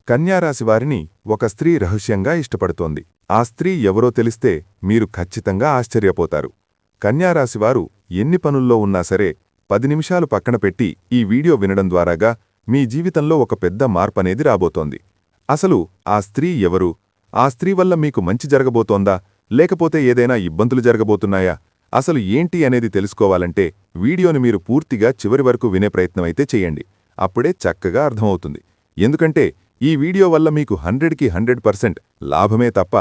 కన్యారాశివారిని ఒక స్త్రీ రహస్యంగా ఇష్టపడుతోంది. ఆ స్త్రీ ఎవరో తెలిస్తే మీరు ఖచ్చితంగా ఆశ్చర్యపోతారు. కన్యారాశివారు ఎన్ని పనుల్లో ఉన్నా సరే 10 నిమిషాలు పక్కన పెట్టి ఈ వీడియో వినడం ద్వారాగా మీ జీవితంలో ఒక పెద్ద మార్పనేది రాబోతోంది. అసలు ఆ స్త్రీ ఎవరు? ఆ స్త్రీ వల్ల మీకు మంచి జరగబోతోందా, లేకపోతే ఏదైనా ఇబ్బందులు జరగబోతున్నాయా? అసలు ఏంటి అనేది తెలుసుకోవాలంటే వీడియోని మీరు పూర్తిగా చివరి వరకు వినే ప్రయత్నమైతే చెయ్యండి. అప్పుడే చక్కగా అర్థమవుతుంది. ఎందుకంటే ఈ వీడియో వల్ల మీకు 100కి 100% లాభమే తప్ప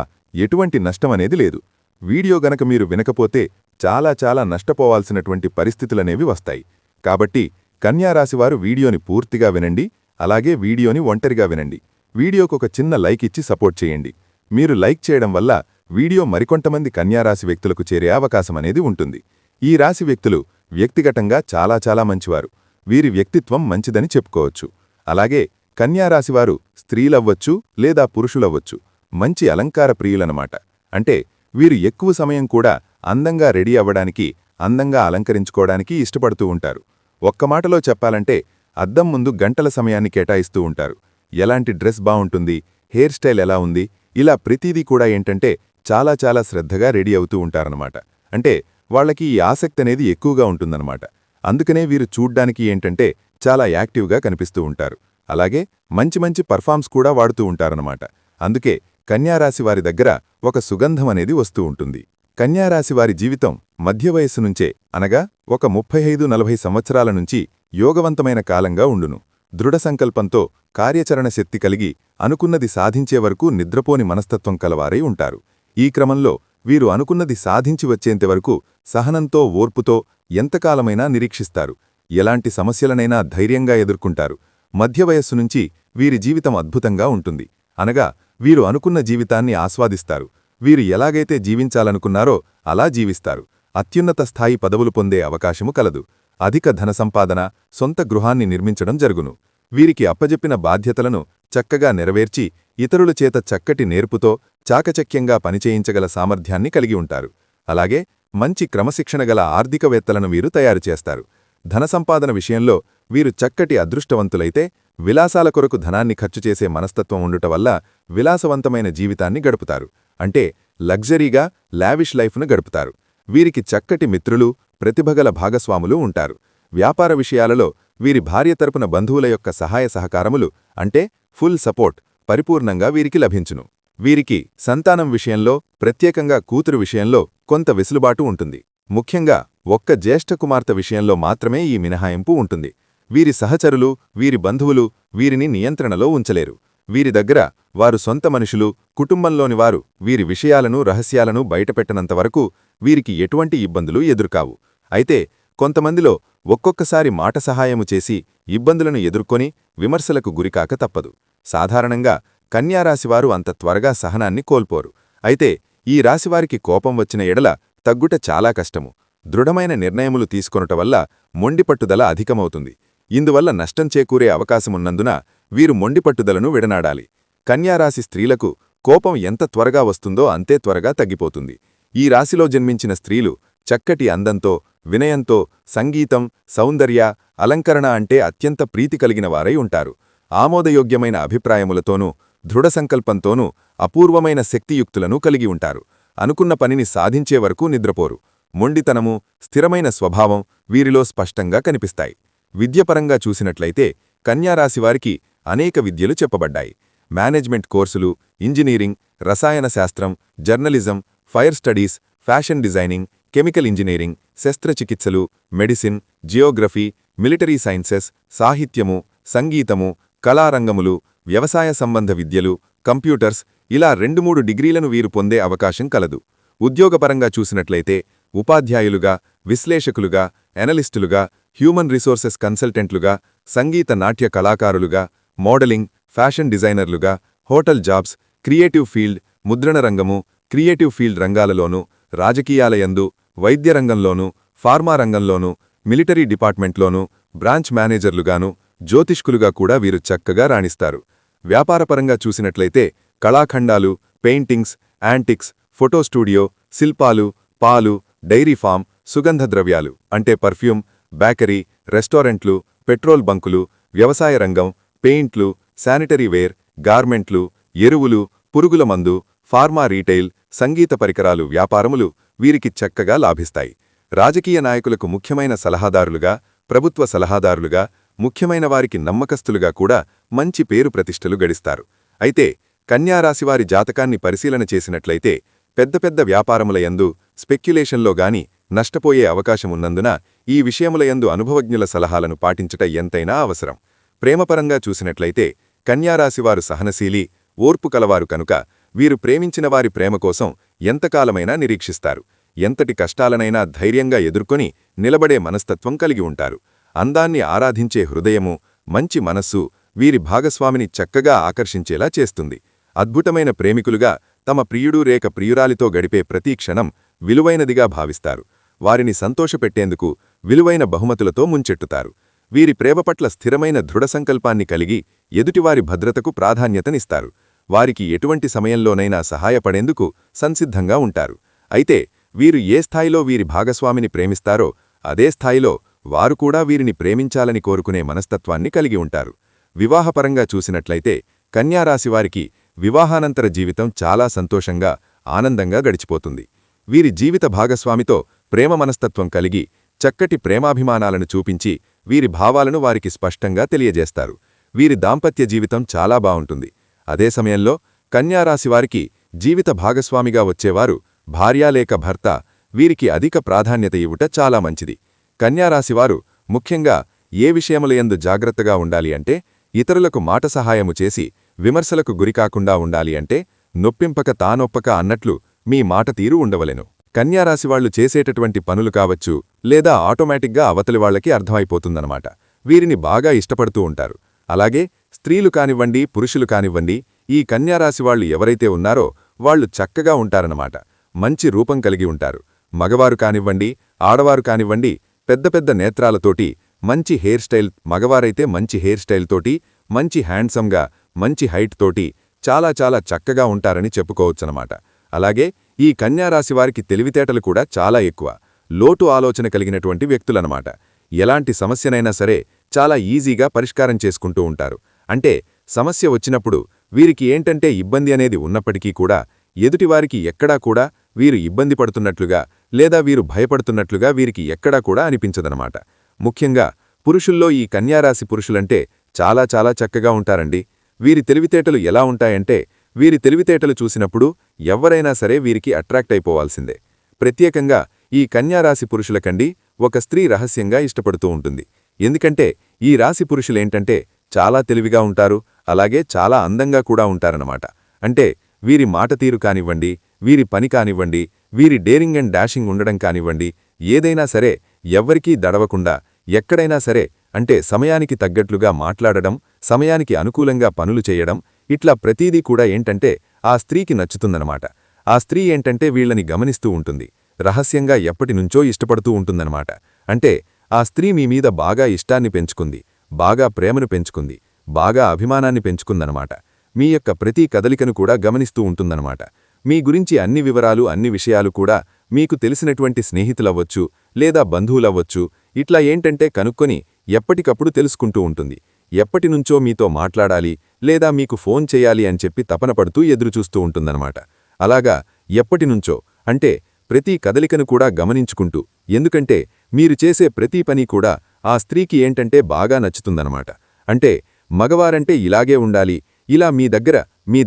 ఎటువంటి నష్టమనేది లేదు. వీడియో గనక మీరు వినకపోతే చాలా నష్టపోవాల్సినటువంటి పరిస్థితులనేవి వస్తాయి. కాబట్టి కన్యారాశివారు వీడియోని పూర్తిగా వినండి. అలాగే వీడియోని ఒంటరిగా వినండి. వీడియోకొక చిన్న లైక్ ఇచ్చి సపోర్ట్ చేయండి. మీరు లైక్ చేయడం వల్ల వీడియో మరికొంతమంది కన్యారాశి వ్యక్తులకు చేరే అవకాశమనేది ఉంటుంది. ఈ రాశి వ్యక్తులు వ్యక్తిగతంగా చాలా మంచివారు. వీరి వ్యక్తిత్వం మంచిదని చెప్పుకోవచ్చు. అలాగే కన్యారాశివారు స్త్రీలవ్వచ్చు లేదా పురుషులవ్వచ్చు, మంచి అలంకార ప్రియులనమాట. అంటే వీరు ఎక్కువ సమయం కూడా అందంగా రెడీ అవ్వడానికి, అందంగా అలంకరించుకోవడానికి ఇష్టపడుతూ ఉంటారు. ఒక్క మాటలో చెప్పాలంటే అద్దం ముందు గంటల సమయాన్ని కేటాయిస్తూ ఉంటారు. ఎలాంటి డ్రెస్ బావుంటుంది, హెయిర్ స్టైల్ ఎలా ఉంది, ఇలా ప్రతిదీ కూడా ఏంటంటే చాలా శ్రద్ధగా రెడీ అవుతూ ఉంటారనమాట. అంటే వాళ్ళకి ఈ ఆసక్తి అనేది ఎక్కువగా ఉంటుందన్నమాట. అందుకనే వీరు చూడ్డానికి ఏంటంటే చాలా యాక్టివ్గా కనిపిస్తూ ఉంటారు. అలాగే మంచి పర్ఫార్మ్స్ కూడా వాడుతూ ఉంటారన్నమాట. అందుకే కన్యారాశివారి దగ్గర ఒక సుగంధం అనేది వస్తూ ఉంటుంది. కన్యారాశివారి జీవితం మధ్య వయస్సు నుంచే, అనగా ఒక 35-40 సంవత్సరాల నుంచి యోగవంతమైన కాలంగా ఉండును. దృఢ సంకల్పంతో కార్యాచరణ శక్తి కలిగి అనుకున్నది సాధించే వరకు నిద్రపోని మనస్తత్వం కలవారై ఉంటారు. ఈ క్రమంలో వీరు అనుకున్నది సాధించి వచ్చేంతవరకు సహనంతో, ఓర్పుతో ఎంతకాలమైనా నిరీక్షిస్తారు. ఎలాంటి సమస్యలనైనా ధైర్యంగా ఎదుర్కొంటారు. మధ్య వయస్సు నుంచి వీరి జీవితం అద్భుతంగా ఉంటుంది. అనగా వీరు అనుకున్న జీవితాన్ని ఆస్వాదిస్తారు. వీరు ఎలాగైతే జీవించాలనుకున్నారో అలా జీవిస్తారు. అత్యున్నత స్థాయి పదవులు పొందే అవకాశము కలదు. అధిక ధన సంపాదన, సొంత గృహాన్ని నిర్మించడం జరుగును. వీరికి అప్పజెప్పిన బాధ్యతలను చక్కగా నెరవేర్చి ఇతరుల చేత చక్కటి నేర్పుతో చాకచక్యంగా పనిచేయించగల సామర్థ్యాన్ని కలిగి ఉంటారు. అలాగే మంచి క్రమశిక్షణ గల ఆర్థికవేత్తలను వీరు తయారు చేస్తారు. ధన సంపాదన విషయంలో వీరు చక్కటి అదృష్టవంతులైతే విలాసాల కొరకు ధనాన్ని ఖర్చు చేసే మనస్తత్వం ఉండుట వల్ల విలాసవంతమైన జీవితాన్ని గడుపుతారు. అంటే లగ్జరీగా, లావిష్ లైఫ్ను గడుపుతారు. వీరికి చక్కటి మిత్రులు, ప్రతిభగల భాగస్వాములు ఉంటారు. వ్యాపార విషయాలలో వీరి భార్య తరపున బంధువుల యొక్క సహాయ సహకారములు, అంటే ఫుల్ సపోర్ట్, పరిపూర్ణంగా వీరికి లభించును. వీరికి సంతానం విషయంలో, ప్రత్యేకంగా కూతురు విషయంలో కొంత వెసులుబాటు ఉంటుంది. ముఖ్యంగా ఒక్క జ్యేష్ఠ కుమార్తె విషయంలో మాత్రమే ఈ మినహాయింపు ఉంటుంది. వీరి సహచరులు, వీరి బంధువులు వీరిని నియంత్రణలో ఉంచలేరు. వీరి దగ్గర వారు సొంత మనుషులు, కుటుంబంలోని వారు వీరి విషయాలను, రహస్యాలను బయటపెట్టనంతవరకు వీరికి ఎటువంటి ఇబ్బందులు ఎదురుకావు. అయితే కొంతమందిలో ఒక్కొక్కసారి మాట సహాయము చేసి ఇబ్బందులను ఎదుర్కొని విమర్శలకు గురికాక తప్పదు. సాధారణంగా కన్యారాశివారు అంత త్వరగా సహనాన్ని కోల్పోరు. అయితే ఈ రాశివారికి కోపం వచ్చిన ఎడల తగ్గుట చాలా కష్టము. దృఢమైన నిర్ణయములు తీసుకొనుట వల్ల మొండిపట్టుదల అధికమవుతుంది. ఇందువల్ల నష్టం చేకూరే అవకాశమున్నందున వీరు మొండిపట్టుదలను విడనాడాలి. కన్యారాశి స్త్రీలకు కోపం ఎంత త్వరగా వస్తుందో అంతే త్వరగా తగ్గిపోతుంది. ఈ రాశిలో జన్మించిన స్త్రీలు చక్కటి అందంతో, వినయంతో, సంగీతం, సౌందర్య, అలంకరణ అంటే అత్యంత ప్రీతి కలిగిన వారై ఉంటారు. ఆమోదయోగ్యమైన అభిప్రాయములతోనూ, దృఢ సంకల్పంతోనూ అపూర్వమైన శక్తియుక్తులను కలిగి ఉంటారు. అనుకున్న పనిని సాధించే వరకు నిద్రపోరు. మొండితనము, స్థిరమైన స్వభావం వీరిలో స్పష్టంగా కనిపిస్తాయి. విద్యపరంగా చూసినట్లయితే కన్యారాశివారికి అనేక విద్యలు చెప్పబడ్డాయి. మేనేజ్మెంట్ కోర్సులు, ఇంజనీరింగ్, రసాయన శాస్త్రం, journalism, fire studies, fashion designing, chemical engineering, శస్త్రచికిత్సలు, మెడిసిన్, జియోగ్రఫీ, మిలిటరీ సైన్సెస్, సాహిత్యము, సంగీతము, కళారంగములు, వ్యవసాయ సంబంధ విద్యలు, కంప్యూటర్స్, ఇలా 2-3 డిగ్రీలను వీరు పొందే అవకాశం కలదు. ఉద్యోగపరంగా చూసినట్లయితే ఉపాధ్యాయులుగా, విశ్లేషకులుగా, ఎనలిస్టులుగా, హ్యూమన్ రిసోర్సెస్ కన్సల్టెంట్లుగా, సంగీత నాట్య కళాకారులుగా, మోడలింగ్, ఫ్యాషన్ డిజైనర్లుగా, హోటల్ జాబ్స్, క్రియేటివ్ ఫీల్డ్, ముద్రణ రంగము, క్రియేటివ్ ఫీల్డ్ రంగాలలోనూ, రాజకీయాలయందు, వైద్య రంగంలోనూ, ఫార్మా రంగంలోనూ, మిలిటరీ డిపార్ట్మెంట్లోనూ బ్రాంచ్ మేనేజర్లుగాను, జ్యోతిష్కులుగా కూడా వీరు చక్కగా రాణిస్తారు. వ్యాపారపరంగా చూసినట్లయితే కళాఖండాలు, పెయింటింగ్స్, యాంటిక్స్, ఫోటో స్టూడియో, శిల్పాలు, పాలు, డైరీ ఫామ్, సుగంధ ద్రవ్యాలు అంటే పర్ఫ్యూమ్, బేకరీ, రెస్టారెంట్లు, పెట్రోల్ బంకులు, వ్యవసాయ రంగం, పెయింట్లు, శానిటరీ వేర్, గార్మెంట్లు, ఎరువులు, పురుగుల మందు, ఫార్మా రీటైల్, సంగీత పరికరాలు వ్యాపారములు వీరికి చక్కగా లాభిస్తాయి. రాజకీయ నాయకులకు ముఖ్యమైన సలహాదారులుగా, ప్రభుత్వ సలహాదారులుగా, ముఖ్యమైన వారికి నమ్మకస్తులుగా కూడా మంచి పేరు ప్రతిష్టలు గడిస్తారు. అయితే కన్యారాశివారి జాతకాన్ని పరిశీలన చేసినట్లయితే పెద్ద పెద్ద వ్యాపారములయందు, స్పెక్యులేషన్లో గాని నష్టపోయే అవకాశమున్నందున ఈ విషయములయందు అనుభవజ్ఞుల సలహాలను పాటించట ఎంతైనా అవసరం. ప్రేమపరంగా చూసినట్లయితే కన్యారాశివారు సహనశీలి, ఓర్పు కలవారు కనుక వీరు ప్రేమించిన వారి ప్రేమ కోసం ఎంతకాలమైనా నిరీక్షిస్తారు. ఎంతటి కష్టాలనైనా ధైర్యంగా ఎదుర్కొని నిలబడే మనస్తత్వం కలిగి ఉంటారు. అందాన్ని ఆరాధించే హృదయము, మంచి మనస్సు వీరి భాగస్వామిని చక్కగా ఆకర్షించేలా చేస్తుంది. అద్భుతమైన ప్రేమికులుగా తమ ప్రియుడు రేక ప్రియురాలితో గడిపే ప్రతీ క్షణం విలువైనదిగా భావిస్తారు. వారిని సంతోషపెట్టేందుకు విలువైన బహుమతులతో ముంచెట్టుతారు. వీరి ప్రేమ పట్ల స్థిరమైన దృఢసంకల్పాన్ని కలిగి ఎదుటివారి భద్రతకు ప్రాధాన్యతనిస్తారు. వారికి ఎటువంటి సమయంలోనైనా సహాయపడేందుకు సంసిద్ధంగా ఉంటారు. అయితే వీరు ఏ స్థాయిలో వీరి భాగస్వామిని ప్రేమిస్తారో అదే స్థాయిలో వారు కూడా వీరిని ప్రేమించాలని కోరుకునే మనస్తత్వాన్ని కలిగి ఉంటారు. వివాహపరంగా చూసినట్లయితే కన్యారాశివారికి వివాహానంతర జీవితం చాలా సంతోషంగా, ఆనందంగా గడిచిపోతుంది. వీరి జీవిత భాగస్వామితో ప్రేమ మనస్తత్వం కలిగి చక్కటి ప్రేమాభిమానాలను చూపించి వీరి భావాలను వారికి స్పష్టంగా తెలియజేస్తారు. వీరి దాంపత్య జీవితం చాలా బావుంటుంది. అదే సమయంలో కన్యారాశివారికి జీవిత భాగస్వామిగా వచ్చేవారు భార్య లేక భర్త వీరికి అధిక ప్రాధాన్యత ఇవ్వట చాలా మంచిది. కన్యారాశివారు ముఖ్యంగా ఏ విషయములయందు జాగ్రత్తగా ఉండాలి అంటే ఇతరులకు మాట సహాయము చేసి విమర్శలకు గురికాకుండా ఉండాలి అంటే నొప్పింపక తానొప్పక అన్నట్లు మీ మాట తీరు ఉండవలెను. కన్యారాశివాళ్లు చేసేటటువంటి పనులు కావచ్చు లేదా ఆటోమేటిక్గా అవతలివాళ్లకి అర్థమైపోతుందన్నమాట. వీరిని బాగా ఇష్టపడుతూ ఉంటారు. అలాగే స్త్రీలు కానివ్వండి, పురుషులు కానివ్వండి, ఈ కన్యారాశివాళ్లు ఎవరైతే ఉన్నారో వాళ్లు చక్కగా ఉంటారన్నమాట. మంచి రూపం కలిగి ఉంటారు. మగవారు కానివ్వండి, ఆడవారు కానివ్వండి, పెద్ద పెద్ద నేత్రాలతోటి, మంచి హెయిర్ స్టైల్, మగవారైతే మంచి హెయిర్ స్టైల్ తోటి, మంచి హ్యాండ్సమ్గా, మంచి హైట్ తోటి చాలా చాలా చక్కగా ఉంటారని చెప్పుకోవచ్చనమాట. అలాగే ఈ కన్యారాశివారికి తెలివితేటలు కూడా చాలా ఎక్కువ, లోటు ఆలోచన కలిగినటువంటి వ్యక్తులనమాట. ఎలాంటి సమస్యనైనా సరే చాలా ఈజీగా పరిష్కారం చేసుకుంటూ ఉంటారు. అంటే సమస్య వచ్చినప్పుడు వీరికి ఏంటంటే ఇబ్బంది అనేది ఉన్నప్పటికీ కూడా ఎదుటివారికి ఎక్కడా కూడా వీరు ఇబ్బంది పడుతున్నట్లుగా లేదా వీరు భయపడుతున్నట్లుగా వీరికి ఎక్కడా కూడా అనిపించదనమాట. ముఖ్యంగా పురుషుల్లో ఈ కన్యారాశి పురుషులంటే చాలా చాలా చక్కగా ఉంటారండి. వీరి తెలివితేటలు ఎలా ఉంటాయంటే వీరి తెలివితేటలు చూసినప్పుడు ఎవ్వరైనా సరే వీరికి అట్రాక్ట్ అయిపోవాల్సిందే. ప్రత్యేకంగా ఈ కన్యారాశి పురుషులకండి ఒక స్త్రీ రహస్యంగా ఇష్టపడుతూ ఉంటుంది. ఎందుకంటే ఈ రాశి పురుషులేంటంటే చాలా తెలివిగా ఉంటారు, అలాగే చాలా అందంగా కూడా ఉంటారన్నమాట. అంటే వీరి మాట తీరు కానివ్వండి, వీరి పని కానివ్వండి, వీరి డేరింగ్ అండ్ డాషింగ్ ఉండడం కానివ్వండి, ఏదైనా సరే ఎవ్వరికీ దడవకుండా ఎక్కడైనా సరే అంటే సమయానికి తగ్గట్లుగా మాట్లాడడం, సమయానికి అనుకూలంగా పనులు చేయడం, ఇట్లా ప్రతీదీ కూడా ఏంటంటే ఆ స్త్రీకి నచ్చుతుందన్నమాట. ఆ స్త్రీ ఏంటంటే వీళ్లని గమనిస్తూ ఉంటుంది, రహస్యంగా ఎప్పటినుంచో ఇష్టపడుతూ ఉంటుందన్నమాట. అంటే ఆ స్త్రీ మీ మీద బాగా ఇష్టాన్ని పెంచుకుంది, బాగా ప్రేమను పెంచుకుంది, బాగా అభిమానాన్ని పెంచుకుందనమాట. మీ యొక్క ప్రతి కదలికను కూడా గమనిస్తూ ఉంటుందన్నమాట. మీ గురించి అన్ని వివరాలు, అన్ని విషయాలు కూడా మీకు తెలిసినటువంటి స్నేహితులవ్వచ్చు లేదా బంధువులవ్వచ్చు, ఇట్లా ఏంటంటే కనుక్కొని ఎప్పటికప్పుడు తెలుసుకుంటూ ఉంటుంది. ఎప్పటినుంచో మీతో మాట్లాడాలి లేదా మీకు ఫోన్ చేయాలి అని చెప్పి తపనపడుతూ ఎదురుచూస్తూ ఉంటుందన్నమాట. అలాగా ఎప్పటినుంచో అంటే ప్రతి కదలికను కూడా గమనించుకుంటూ, ఎందుకంటే మీరు చేసే ప్రతి పని కూడా ఆ స్త్రీకి ఏంటంటే బాగా నచ్చుతుందన్నమాట. అంటే మగవారంటే ఇలాగే ఉండాలి, ఇలా మీ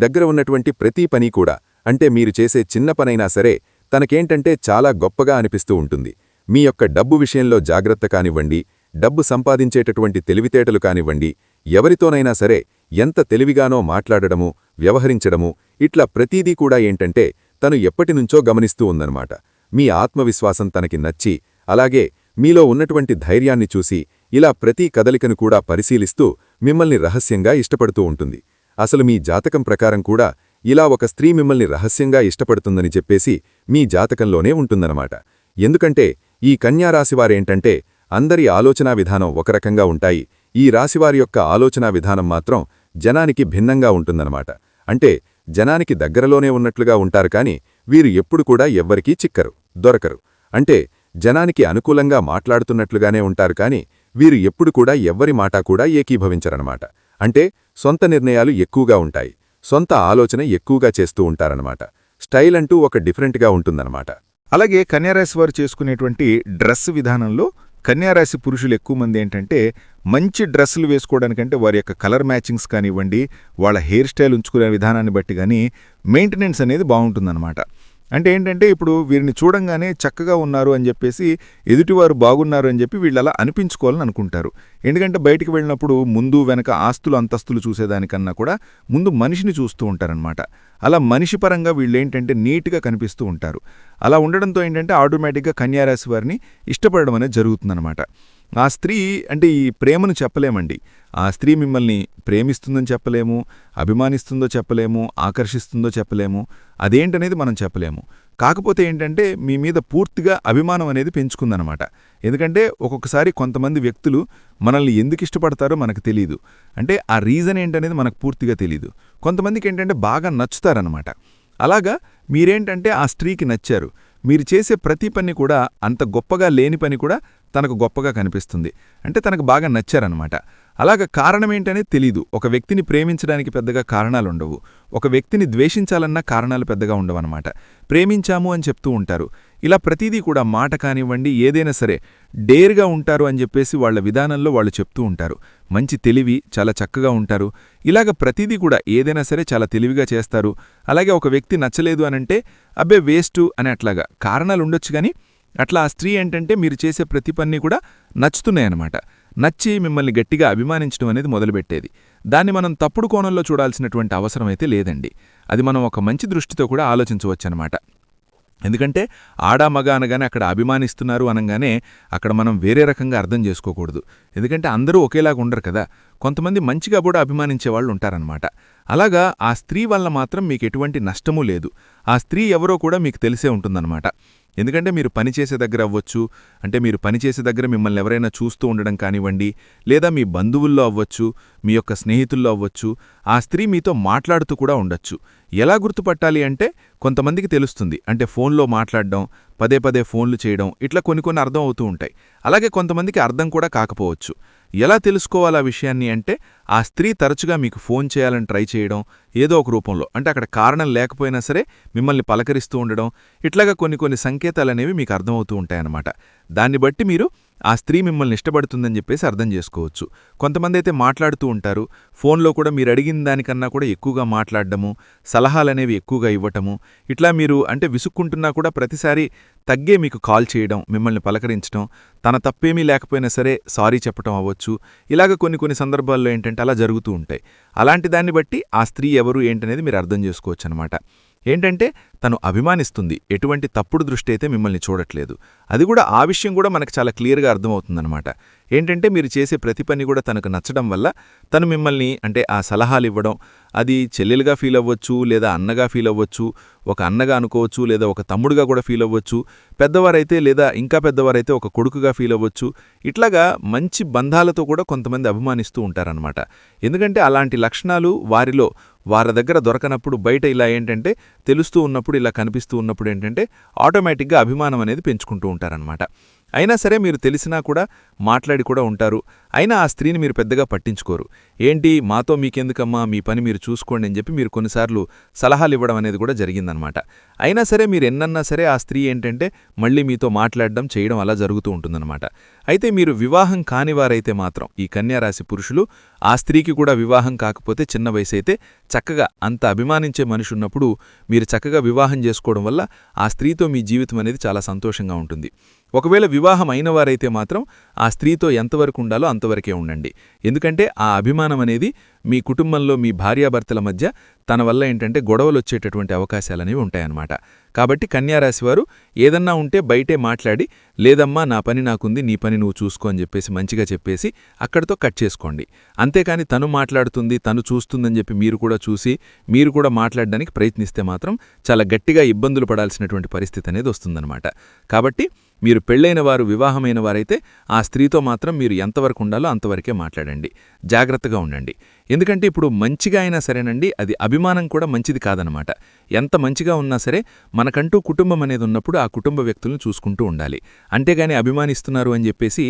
దగ్గర ఉన్నటువంటి ప్రతి పని కూడా, అంటే మీరు చేసే చిన్న పనైనా సరే తనకేంటంటే చాలా గొప్పగా అనిపిస్తూ ఉంటుంది. మీ యొక్క డబ్బు విషయంలో జాగ్రత్త కానివ్వండి, డబ్బు సంపాదించేటటువంటి తెలివితేటలు కానివ్వండి, ఎవరితోనైనా సరే ఎంత తెలివిగానో మాట్లాడడము, వ్యవహరించడము, ఇట్లా ప్రతీదీ కూడా ఏంటంటే తను ఎప్పటినుంచో గమనిస్తూ ఉందన్నమాట. మీ ఆత్మవిశ్వాసం తనకి నచ్చి, అలాగే మీలో ఉన్నటువంటి ధైర్యాన్ని చూసి ఇలా ప్రతి కదలికను కూడా పరిశీలిస్తూ మిమ్మల్ని రహస్యంగా ఇష్టపడుతూ ఉంటుంది. అసలు మీ జాతకం ప్రకారం కూడా ఇలా ఒక స్త్రీ మిమ్మల్ని రహస్యంగా ఇష్టపడుతుందని చెప్పేసి మీ జాతకంలోనే ఉంటుందన్నమాట. ఎందుకంటే ఈ కన్యారాశివారేంటంటే అందరి ఆలోచనా విధానం ఒక రకంగా ఉంటాయి, ఈ రాశివారి యొక్క ఆలోచనా విధానం మాత్రం జనానికి భిన్నంగా ఉంటుందన్నమాట. అంటే జనానికి దగ్గరలోనే ఉన్నట్లుగా ఉంటారు కాని వీరు ఎప్పుడు కూడా ఎవ్వరికీ చిక్కరు, దొరకరు. అంటే జనానికి అనుకూలంగా మాట్లాడుతున్నట్లుగానే ఉంటారు కాని వీరు ఎప్పుడు కూడా ఎవ్వరి మాట కూడా ఏకీభవించరన్నమాట. అంటే సొంత నిర్ణయాలు ఎక్కువగా ఉంటాయి, సొంత ఆలోచన ఎక్కువగా చేస్తూ ఉంటారన్నమాట. స్టైల్ అంటూ ఒక డిఫరెంట్గా ఉంటుందన్నమాట. అలాగే కన్యారాశి వారు చేసుకునేటువంటి డ్రెస్ విధానంలో కన్యారాశి పురుషులు ఎక్కువ మంది ఏంటంటే మంచి డ్రెస్సులు వేసుకోవడానికంటే వారి యొక్క కలర్ మ్యాచింగ్స్ కానివ్వండి, వాళ్ళ హెయిర్ స్టైల్ ఉంచుకునే విధానాన్ని బట్టి కానీ మెయింటెనెన్స్ అనేది బాగుంటుందన్నమాట. అంటే ఏంటంటే ఇప్పుడు వీరిని చూడంగానే చక్కగా ఉన్నారు అని చెప్పేసి ఎదుటివారు బాగున్నారు అని చెప్పి వీళ్ళు అలా అనిపించుకోవాలని అనుకుంటారు. ఎందుకంటే బయటికి వెళ్ళినప్పుడు ముందు వెనక ఆస్తులు అంతస్తులు చూసేదానికన్నా కూడా ముందు మనిషిని చూస్తూ ఉంటారనమాట. అలా మనిషి పరంగా వీళ్ళేంటంటే నీట్గా కనిపిస్తూ ఉంటారు. అలా ఉండడంతో ఏంటంటే ఆటోమేటిక్గా కన్యారాశి వారిని ఇష్టపడడం అనేది జరుగుతుందన్నమాట. ఆ స్త్రీ అంటే ఈ ప్రేమను చెప్పలేమండి. ఆ స్త్రీ మిమ్మల్ని ప్రేమిస్తుందని చెప్పలేము, అభిమానిస్తుందో చెప్పలేము, ఆకర్షిస్తుందో చెప్పలేము, అదేంటనేది మనం చెప్పలేము. కాకపోతే ఏంటంటే మీ మీద పూర్తిగా అభిమానం అనేది పెంచుకుందనమాట. ఎందుకంటే ఒక్కొక్కసారి కొంతమంది వ్యక్తులు మనల్ని ఎందుకు ఇష్టపడతారో మనకు తెలీదు. అంటే ఆ రీజన్ ఏంటనేది మనకు పూర్తిగా తెలీదు. కొంతమందికి ఏంటంటే బాగా నచ్చుతారనమాట. అలాగా మీరేంటంటే ఆ స్త్రీకి నచ్చారు. మీరు చేసే ప్రతి పని కూడా అంత గొప్పగా లేని పని కూడా తనకు గొప్పగా కనిపిస్తుంది. అంటే తనకు బాగా నచ్చారనమాట. అలాగ కారణమేంటనేది తెలీదు. ఒక వ్యక్తిని ప్రేమించడానికి పెద్దగా కారణాలుండవు. ఒక వ్యక్తిని ద్వేషించాలన్నా కారణాలు పెద్దగా ఉండవన్నమాట. ప్రేమించాము అని చెప్తూ ఉంటారు. ఇలా ప్రతిదీ కూడా మాట కానివ్వండి ఏదైనా సరే డేర్గా ఉంటారు అని చెప్పేసి వాళ్ల విధానంలో వాళ్ళు చెప్తూ ఉంటారు. మంచి తెలివి, చాలా చక్కగా ఉంటారు. ఇలాగ ప్రతిదీ కూడా ఏదైనా సరే చాలా తెలివిగా చేస్తారు. అలాగే ఒక వ్యక్తి నచ్చలేదు అనంటే అబ్బే వేస్టు అని అట్లాగా కారణాలుండొచ్చు గాని అట్లా ఆ స్త్రీ ఏంటంటే మీరు చేసే ప్రతి పని కూడా నచ్చుతున్నాయన్నమాట. నచ్చి మిమ్మల్ని గట్టిగా అభిమానించడం అనేది మొదలుపెట్టేది. దాన్ని మనం తప్పుడు కోణంలో చూడాల్సినటువంటి అవసరమైతే లేదండి. అది మనం ఒక మంచి దృష్టితో కూడా ఆలోచించవచ్చనమాట. ఎందుకంటే ఆడా మగ అనగానే అక్కడ అభిమానిస్తున్నారు అనగానే అక్కడ మనం వేరే రకంగా అర్థం చేసుకోకూడదు. ఎందుకంటే అందరూ ఒకేలాగా ఉండరు కదా. కొంతమంది మంచిగా కూడా అభిమానించే వాళ్ళు ఉంటారనమాట. అలాగా ఆ స్త్రీ వల్ల మాత్రం మీకు ఎటువంటి నష్టమూ లేదు. ఆ స్త్రీ ఎవరో కూడా మీకు తెలిసే ఉంటుందన్నమాట. ఎందుకంటే మీరు పనిచేసే దగ్గర అవ్వచ్చు, అంటే మీరు పనిచేసే దగ్గర మిమ్మల్ని ఎవరైనా చూస్తూ ఉండడం కానివ్వండి, లేదా మీ బంధువుల్లో అవ్వచ్చు, మీ యొక్క స్నేహితుల్లో అవ్వచ్చు, ఆ స్త్రీ మీతో మాట్లాడుతూ కూడా ఉండొచ్చు. ఎలా గుర్తుపట్టాలి అంటే కొంతమందికి తెలుస్తుంది. అంటే ఫోన్లో మాట్లాడడం, పదే పదే ఫోన్లు చేయడం, ఇట్లా కొన్ని అర్థం అవుతూ ఉంటాయి. అలాగే కొంతమందికి అర్థం కూడా కాకపోవచ్చు. ఎలా తెలుసుకోవాలా విషయాన్ని అంటే ఆ స్త్రీ తరచుగా మీకు ఫోన్ చేయాలని ట్రై చేయడం, ఏదో ఒక రూపంలో, అంటే అక్కడ కారణం లేకపోయినా సరే మిమ్మల్ని పలకరిస్తూ ఉండడం, ఇట్లాగా కొన్ని సంకేతాలనేవి మీకు అర్థమవుతూ ఉంటాయన్నమాట. దాన్ని బట్టి మీరు ఆ స్త్రీ మిమ్మల్ని ఇష్టపడుతుందని చెప్పేసి అర్థం చేసుకోవచ్చు. కొంతమంది అయితే మాట్లాడుతూ ఉంటారు. ఫోన్లో కూడా మీరు అడిగిన దానికన్నా కూడా ఎక్కువగా మాట్లాడడము, సలహాలనేవి ఎక్కువగా ఇవ్వటము, ఇట్లా మీరు అంటే విసుక్కుంటున్నా కూడా ప్రతిసారి తగ్గే మీకు కాల్ చేయడం, మిమ్మల్ని పలకరించడం, తన తప్పేమీ లేకపోయినా సరే సారీ చెప్పటం అవ్వచ్చు. ఇలాగ కొన్ని సందర్భాల్లో ఏంటంటే అలా జరుగుతూ ఉంటాయి. అలాంటి దాన్ని బట్టి ఆ స్త్రీ ఎవరు ఏంటనేది మీరు అర్థం చేసుకోవచ్చు అనమాట. ఏంటంటే తను అభిమానిస్తుంది, ఎటువంటి తప్పుడు దృష్టి అయితే మిమ్మల్ని చూడట్లేదు. అది కూడా ఆ విషయం కూడా మనకు చాలా క్లియర్గా అర్థమవుతుందన్నమాట. ఏంటంటే మీరు చేసే ప్రతి పని కూడా తనకు నచ్చడం వల్ల తను మిమ్మల్ని అంటే ఆ సలహాలు ఇవ్వడం, అది చెల్లెలుగా ఫీల్ అవ్వచ్చు, లేదా అన్నగా ఫీల్ అవ్వచ్చు, ఒక అన్నగా అనుకోవచ్చు, లేదా ఒక తమ్ముడుగా కూడా ఫీల్ అవ్వచ్చు, పెద్దవారైతే లేదా ఇంకా పెద్దవారైతే ఒక కొడుకుగా ఫీల్ అవ్వచ్చు. ఇట్లాగా మంచి బంధాలతో కూడా కొంతమంది అభిమానిస్తూ ఉంటారనమాట. ఎందుకంటే అలాంటి లక్షణాలు వారి దగ్గర దొరకనప్పుడు బయట ఇలా ఏంటంటే తెలుస్తూ ఉన్నప్పుడు, ఇలా కనిపిస్తూ ఉన్నప్పుడు ఏంటంటే ఆటోమేటిక్గా అభిమానం అనేది పెంచుకుంటూ ఉంటారనమాట. అయినా సరే మీరు తెలిసినా కూడా మాట్లాడి కూడా ఉంటారు. అయినా ఆ స్త్రీని మీరు పెద్దగా పట్టించుకోరు. ఏంటి మాతో మీకెందుకమ్మా, మీ పని మీరు చూసుకోండి అని చెప్పి మీరు కొన్నిసార్లు సలహాలు ఇవ్వడం అనేది కూడా జరిగిందనమాట. అయినా సరే మీరు ఎన్నన్నా సరే ఆ స్త్రీ ఏంటంటే మళ్ళీ మీతో మాట్లాడడం చేయడం అలా జరుగుతూ ఉంటుందన్నమాట. అయితే మీరు వివాహం కానివారైతే మాత్రం ఈ కన్యారాశి పురుషులు ఆ స్త్రీకి కూడా వివాహం కాకపోతే చిన్న వయసు అయితే చక్కగా అంత అభిమానించే మనిషి ఉన్నప్పుడు మీరు చక్కగా వివాహం చేసుకోవడం వల్ల ఆ స్త్రీతో మీ జీవితం అనేది చాలా సంతోషంగా ఉంటుంది. ఒకవేళ వివాహం అయిన వారైతే మాత్రం ఆ స్త్రీతో ఎంతవరకు ఉండాలో అంతవరకే ఉండండి. ఎందుకంటే ఆ అభిమానం అనేది మీ కుటుంబంలో మీ భార్యాభర్తల మధ్య తన వల్ల ఏంటంటే గొడవలొచ్చేటటువంటి అవకాశాలనేవి ఉంటాయన్నమాట. కాబట్టి కన్యారాశివారు ఏదన్నా ఉంటే బయటే మాట్లాడి, లేదమ్మా నా పని నాకుంది, నీ పని నువ్వు చూసుకో అని చెప్పేసి మంచిగా చెప్పేసి అక్కడితో కట్ చేసుకోండి. అంతేకాని తను మాట్లాడుతుంది, తను చూస్తుందని చెప్పి మీరు కూడా చూసి మీరు కూడా మాట్లాడడానికి ప్రయత్నిస్తే మాత్రం చాలా గట్టిగా ఇబ్బందులు పడాల్సినటువంటి పరిస్థితి అనేది వస్తుందన్నమాట. కాబట్టి మీరు పెళ్లైన వారు, వివాహమైన వారైతే ఆ స్త్రీతో మాత్రం మీరు ఎంతవరకు ఉండాలో అంతవరకే మాట్లాడండి. జాగ్రత్తగా ఉండండి. ఎందుకంటే ఇప్పుడు మంచిగా అయినా సరేనండి, అది అభిమానం కూడా మంచిది కాదనమాట. ఎంత మంచిగా ఉన్నా సరే మనకంటూ కుటుంబం అనేది ఉన్నప్పుడు ఆ కుటుంబ వ్యక్తులను చూసుకుంటూ ఉండాలి. అంతేగాని అభిమానిస్తున్నారు అని చెప్పేసి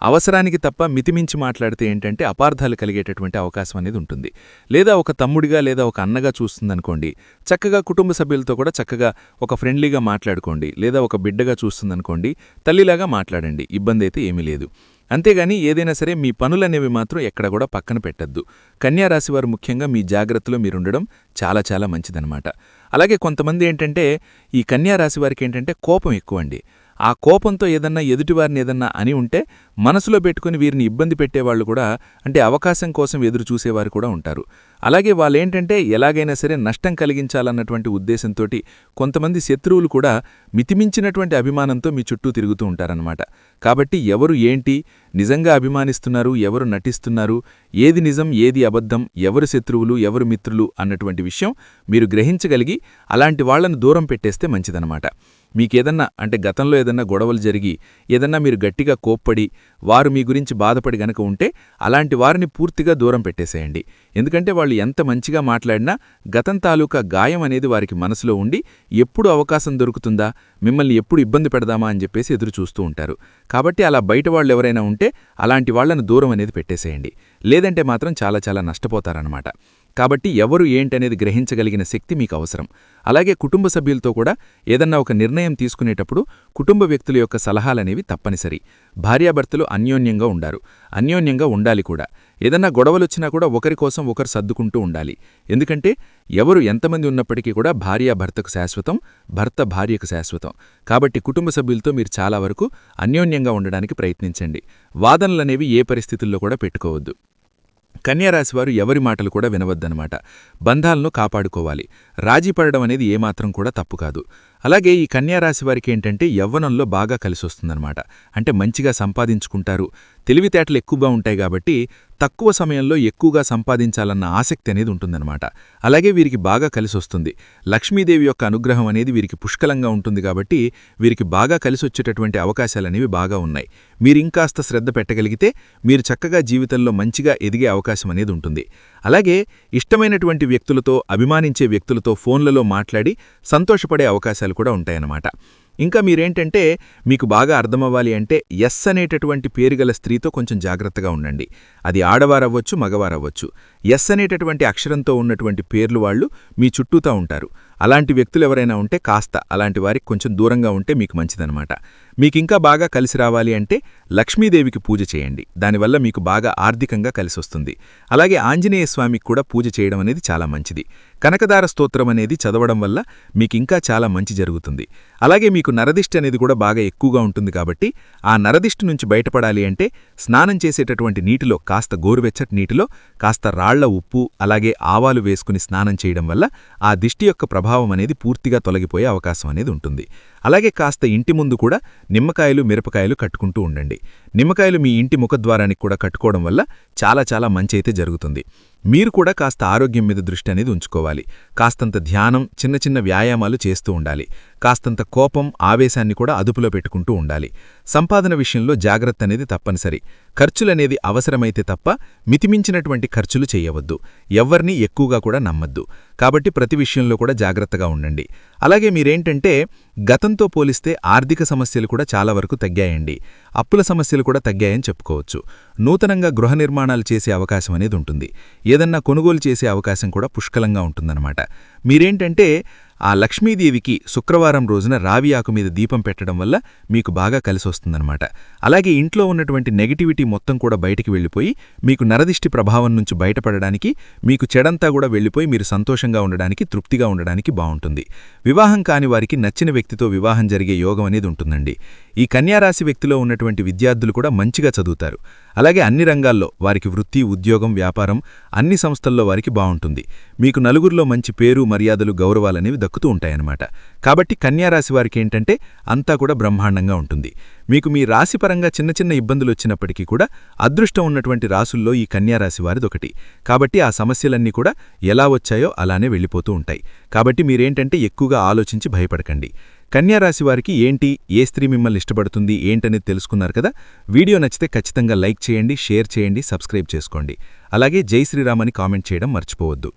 అవసరానికి తప్ప మితిమించి మాట్లాడితే ఏంటంటే అపార్థాలు కలిగేటటువంటి అవకాశం అనేది ఉంటుంది. లేదా ఒక తమ్ముడిగా లేదా ఒక అన్నగా చూస్తుందనుకోండి, చక్కగా కుటుంబ సభ్యులతో కూడా చక్కగా ఒక ఫ్రెండ్లీగా మాట్లాడుకోండి. లేదా ఒక బిడ్డగా చూస్తుందనుకోండి, తల్లిలాగా మాట్లాడండి, ఇబ్బంది అయితే ఏమీ లేదు. అంతేగాని ఏదైనా సరే మీ పనులనేవి మాత్రం ఎక్కడ కూడా పక్కన పెట్టద్దు. కన్యారాశివారు ముఖ్యంగా మీ జాగ్రత్తలో మీరుండడం చాలా చాలా మంచిదన్నమాట. అలాగే కొంతమంది ఏంటంటే ఈ కన్యారాశివారికి ఏంటంటే కోపం ఎక్కువండి. ఆ కోపంతో ఏదన్నా ఎదుటివారిని ఏదన్నా అని ఉంటే మనసులో పెట్టుకుని వీరిని ఇబ్బంది పెట్టేవాళ్లు కూడా, అంటే అవకాశం కోసం ఎదురు చూసేవారు కూడా ఉంటారు. అలాగే వాళ్ళేంటంటే ఎలాగైనా సరే నష్టం కలిగించాలన్నటువంటి ఉద్దేశంతోటి కొంతమంది శత్రువులు కూడా మితిమించినటువంటి అభిమానంతో మీ చుట్టూ తిరుగుతూ ఉంటారన్నమాట. కాబట్టి ఎవరు ఏంటి, నిజంగా అభిమానిస్తున్నారు, ఎవరు నటిస్తున్నారు, ఏది నిజం ఏది అబద్ధం, ఎవరు శత్రువులు ఎవరు మిత్రులు అన్నటువంటి విషయం మీరు గ్రహించగలిగి అలాంటి వాళ్లను దూరం పెట్టేస్తే మంచిదన్నమాట. మీకేదన్నా అంటే గతంలో ఏదన్నా గొడవలు జరిగి ఏదన్నా మీరు గట్టిగా కోప్పడి వారు మీ గురించి బాధపడి గనక ఉంటే అలాంటి వారిని పూర్తిగా దూరం పెట్టేసేయండి. ఎందుకంటే వాళ్ళు ఎంత మంచిగా మాట్లాడినా గతం తాలూకా గాయం అనేది వారికి మనసులో ఉండి ఎప్పుడు అవకాశం దొరుకుతుందా, మిమ్మల్ని ఎప్పుడు ఇబ్బంది పెడదామా అని చెప్పేసి ఎదురు చూస్తూ ఉంటారు. కాబట్టి అలా బయట వాళ్ళు ఎవరైనా ఉంటే అలాంటి వాళ్లను దూరం అనేది పెట్టేసేయండి. లేదంటే మాత్రం చాలా చాలా నష్టపోతారన్నమాట. కాబట్టి ఎవరు ఏంటనేది గ్రహించగలిగిన శక్తి మీకు అవసరం. అలాగే కుటుంబ సభ్యులతో కూడా ఏదన్నా ఒక నిర్ణయం తీసుకునేటప్పుడు కుటుంబ వ్యక్తుల యొక్క సలహాలనేవి తప్పనిసరి. భార్యాభర్తలు అన్యోన్యంగా ఉండారు, అన్యోన్యంగా ఉండాలి కూడా. ఏదన్నా గొడవలొచ్చినా కూడా ఒకరి కోసం ఒకరు సర్దుకుంటూ ఉండాలి. ఎందుకంటే ఎవరు ఎంతమంది ఉన్నప్పటికీ కూడా భార్య భర్తకు శాశ్వతం, భర్త భార్యకు శాశ్వతం. కాబట్టి కుటుంబ సభ్యులతో మీరు చాలా వరకు అన్యోన్యంగా ఉండడానికి ప్రయత్నించండి. వాదనలనేవి ఏ పరిస్థితుల్లో కూడా పెట్టుకోవద్దు. కన్యారాశివారు ఎవరి మాటలు కూడా వినవద్దనమాట. బంధాలను కాపాడుకోవాలి. రాజీపడడం అనేది ఏమాత్రం కూడా తప్పు కాదు. అలాగే ఈ కన్యారాశివారికి ఏంటంటే యవ్వనంలో బాగా కలిసొస్తుందన్నమాట. అంటే మంచిగా సంపాదించుకుంటారు, తెలివితేటలు ఎక్కువగా ఉంటాయి కాబట్టి తక్కువ సమయంలో ఎక్కువగా సంపాదించాలన్న ఆసక్తి అనేది ఉంటుందన్నమాట. అలాగే వీరికి బాగా కలిసొస్తుంది. లక్ష్మీదేవి యొక్క అనుగ్రహం అనేది వీరికి పుష్కలంగా ఉంటుంది కాబట్టి వీరికి బాగా కలిసొచ్చేటటువంటి అవకాశాలనేవి బాగా ఉన్నాయి. మీరింకాస్త శ్రద్ధ పెట్టగలిగితే మీరు చక్కగా జీవితంలో మంచిగా ఎదిగే అవకాశం అనేది ఉంటుంది. అలాగే ఇష్టమైనటువంటి వ్యక్తులతో, అభిమానించే వ్యక్తులతో ఫోన్లలో మాట్లాడి సంతోషపడే అవకాశాలు కూడా ఉంటాయన్నమాట. ఇంకా మీరేంటంటే మీకు బాగా అర్థమవ్వాలి అంటే ఎస్ అనేటటువంటి పేరుగల స్త్రీతో కొంచెం జాగ్రత్తగా ఉండండి. అది ఆడవారవ్వచ్చు, మగవారవ్వచ్చు. ఎస్ అనేటటువంటి అక్షరంతో ఉన్నటువంటి పేర్లు వాళ్ళు మీ చుట్టూతా ఉంటారు. అలాంటి వ్యక్తులు ఎవరైనా ఉంటే కాస్త అలాంటి వారికి కొంచెం దూరంగా ఉంటే మీకు మంచిదన్నమాట. మీకింకా బాగా కలిసి రావాలి అంటే లక్ష్మీదేవికి పూజ చేయండి. దానివల్ల మీకు బాగా ఆర్థికంగా కలిసొస్తుంది. అలాగే ఆంజనేయ స్వామికి కూడా పూజ చేయడం అనేది చాలా మంచిది. కనకదార స్తోత్రం అనేది చదవడం వల్ల మీకింకా చాలా మంచి జరుగుతుంది. అలాగే మీకు నరదిష్టి అనేది కూడా బాగా ఎక్కువగా ఉంటుంది కాబట్టి ఆ నరదిష్టి నుంచి బయటపడాలి అంటే స్నానం చేసేటటువంటి నీటిలో కాస్త గోరువెచ్చటి నీటిలో కాస్త రాళ్ల ఉప్పు అలాగే ఆవాలు వేసుకుని స్నానం చేయడం వల్ల ఆ దిష్టి యొక్క ప్రభావం అనేది పూర్తిగా తొలగిపోయే అవకాశం అనేది ఉంటుంది. అలాగే కాస్త ఇంటి ముందు కూడా నిమ్మకాయలు, మిరపకాయలు కట్టుకుంటూ ఉండండి. నిమ్మకాయలు మీ ఇంటి ముఖద్వారానికి కూడా కట్టుకోవడం వల్ల చాలా చాలా మంచి అయితే జరుగుతుంది. మీరు కూడా కాస్త ఆరోగ్యం మీద దృష్టి అనేది ఉంచుకోవాలి. కాస్తంత ధ్యానం, చిన్న చిన్న వ్యాయామాలు చేస్తూ ఉండాలి. కాస్తంత కోపం, ఆవేశాన్ని కూడా అదుపులో పెట్టుకుంటూ ఉండాలి. సంపాదన విషయంలో జాగ్రత్త అనేది తప్పనిసరి. ఖర్చులనేది అవసరమైతే తప్ప మితిమించినటువంటి ఖర్చులు చేయవద్దు. ఎవ్వర్నీ ఎక్కువగా కూడా నమ్మద్దు. కాబట్టి ప్రతి విషయంలో కూడా జాగ్రత్తగా ఉండండి. అలాగే మీరేంటంటే గతంతో పోలిస్తే ఆర్థిక సమస్యలు కూడా చాలా వరకు తగ్గాయండి. అప్పుల సమస్యలు కూడా తగ్గాయని చెప్పుకోవచ్చు. నూతనంగా గృహ నిర్మాణాలు చేసే అవకాశం అనేది ఉంటుంది. ఏదన్నా కొనుగోలు చేసే అవకాశం కూడా పుష్కలంగా ఉంటుందన్నమాట. మీరేంటంటే ఆ లక్ష్మీదేవికి శుక్రవారం రోజున రావి ఆకు మీద దీపం పెట్టడం వల్ల మీకు బాగా కలిసొస్తుందన్నమాట. అలాగే ఇంట్లో ఉన్నటువంటి నెగటివిటీ మొత్తం కూడా బయటికి వెళ్ళిపోయి మీకు నరదిష్టి ప్రభావం నుంచి బయటపడడానికి, మీకు చెడంతా కూడా వెళ్ళిపోయి మీరు సంతోషంగా ఉండడానికి, తృప్తిగా ఉండడానికి బావుంటుంది. వివాహం కాని వారికి నచ్చిన వ్యక్తితో వివాహం జరిగే యోగం అనేది ఉంటుందండి. ఈ కన్యారాశి వ్యక్తిలో ఉన్నటువంటి విద్యార్థులు కూడా మంచిగా చదువుతారు. అలాగే అన్ని రంగాల్లో వారికి వృత్తి, ఉద్యోగం, వ్యాపారం అన్ని సంస్థల్లో వారికి బావుంటుంది. మీకు నలుగురిలో మంచి పేరు, మర్యాదలు, గౌరవాలనేవి దక్కుతూ ఉంటాయన్నమాట. కాబట్టి కన్యారాశి వారికి ఏంటంటే అంతా కూడా బ్రహ్మాండంగా ఉంటుంది. మీకు మీ రాశిపరంగా చిన్న చిన్న ఇబ్బందులు వచ్చినప్పటికీ కూడా అదృష్టం ఉన్నటువంటి రాసుల్లో ఈ కన్యారాశి వారిదొకటి. కాబట్టి ఆ సమస్యలన్నీ కూడా ఎలా వచ్చాయో అలానే వెళ్ళిపోతూ ఉంటాయి. కాబట్టి మీరేంటంటే ఎక్కువగా ఆలోచించి భయపడకండి. కన్యారాశి వారికి ఏంటి, ఏ స్త్రీ మిమ్మల్ని ఇష్టపడుతుంది ఏంటనేది తెలుసుకున్నారు కదా. వీడియో నచ్చితే ఖచ్చితంగా లైక్ చేయండి, షేర్ చేయండి, సబ్స్క్రైబ్ చేసుకోండి. అలాగే జై శ్రీరామ్ అని కామెంట్ చేయడం మర్చిపోవద్దు.